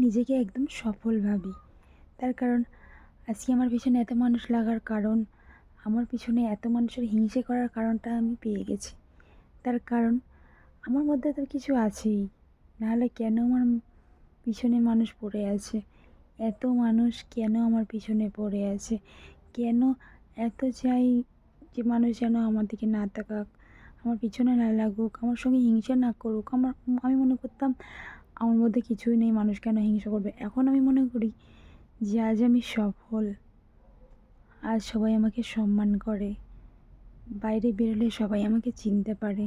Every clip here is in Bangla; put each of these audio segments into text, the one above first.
নিজেকে একদম সফল ভাবি। তার কারণ আজকে আমার পিছনে এত মানুষ লাগার কারণ, আমার পিছনে এত মানুষের হিংসে করার কারণটা আমি পেয়ে গেছি। তার কারণ আমার মধ্যে তো কিছু আছেই। নাহলে কেন আমার পিছনে মানুষ পড়ে আছে? এত মানুষ কেন আমার পিছনে পড়ে আছে? কেন এত চাই যে মানুষ যেন আমার দিকে না তাকাক, আমার পিছনে না লাগুক, আমার সঙ্গে হিংসা না করুক। আমি মনে করতাম আমার মধ্যে কিছুই নেই, মানুষ কেন হিংসা করবে? এখন আমি মনে করি যে আজ আমি সফল, আজ সবাই আমাকে সম্মান করে, বাইরে বেরোলে সবাই আমাকে চিনতে পারে।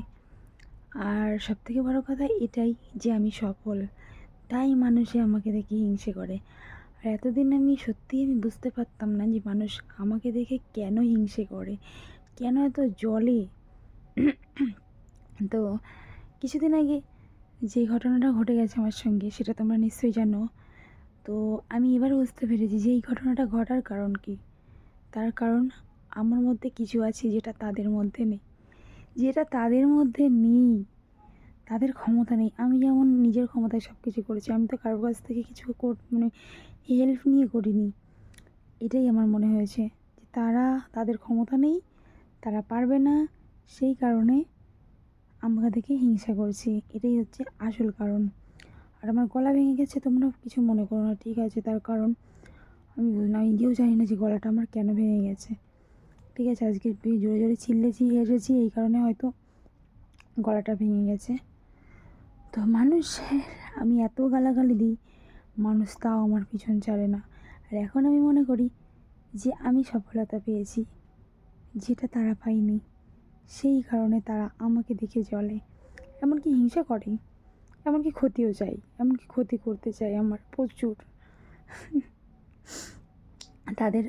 আর সবথেকে বড় কথা এটাই যে আমি সফল, তাই মানুষে আমাকে দেখে হিংসে করে। আর এতদিন আমি বুঝতে পারতাম না যে মানুষ আমাকে দেখে কেন হিংসে করে, কেন এত জ্বলে। তো কিছুদিন আগে যে ঘটনাটা ঘটে গেছে আমার সঙ্গে সেটা তোমরা নিশ্চয়ই জানো। তো আমি এবার বুঝতে পেরেছি যে এই ঘটনাটা ঘটার কারণ কী। তার কারণ আমার মধ্যে কিছু আছে যেটা তাদের মধ্যে নেই, যেটা তাদের মধ্যে নেই। তাদের ক্ষমতা নেই। আমি যেমন নিজের ক্ষমতায় সব কিছু করেছি, আমি তো কারোর কাছ থেকে কিছু মানে হেল্প নিয়ে করিনি। এটাই আমার মনে হয়েছে যে তাদের ক্ষমতা নেই, তারা পারবে না, সেই কারণে আমাকে দেখে হিংসা করছি। এটাই হচ্ছে আসল কারণ। আর আমার গলা ভেঙে গেছে, তোমরা কিছু মনে করো না, ঠিক আছে? তার কারণ আমি নিজেও জানি না যে গলাটা আমার কেন ভেঙে গেছে। ঠিক আছে, আজকে জোরে জোরে চিল্লেছি, হেসেছি, এই কারণে হয়তো গলাটা ভেঙে গেছে। তো আমি এত গালাগালি দিই, মানুষ তাও আমার পিছন ছাড়ে না। আর এখন আমি মনে করি যে আমি সফলতা পেয়েছি, যেটা তারা পায়নি, সেই কারণে তারা আমাকে দেখে জ্বলে, এমনকি হিংসা করে, এমনকি ক্ষতিও চাই, এমনকি ক্ষতি করতে চাই আমার প্রচুর। তাদের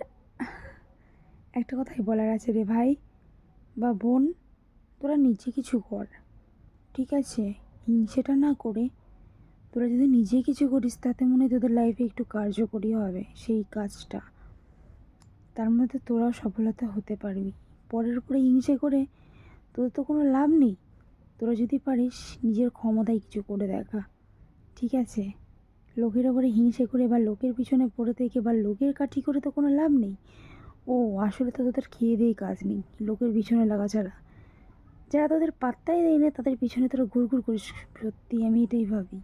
একটা কথাই বলার আছে, রে ভাই বা বোন, তোরা নিজে কিছু কর, ঠিক আছে? হিংসেটা না করে তোরা যদি নিজে কিছু করিস, তাতে মনে হয় তোদের লাইফে একটু কার্যকরী হবে সেই কাজটা। তার মধ্যে তোরাও সফলতা হতে পারবি। পরের উপরে হিংসে করে তোদের তো কোনো লাভ নেই। তোরা যদি পারিস নিজের ক্ষমতায় কিছু করে দেখা, ঠিক আছে? লোকের ওপরে হিংসে করে বা লোকের পিছনে পড়ে থেকে বা লোকের কাঠি করে তো কোনো লাভ নেই। আসলে তো তোদের খেয়ে দেই কাজ নেই লোকের পিছনে লাগা ছাড়া। যারা তোদের পাত্তাই দেয় না তাদের পিছনে তোরা ঘুরঘুর করিস। সত্যি আমি এটাই ভাবি।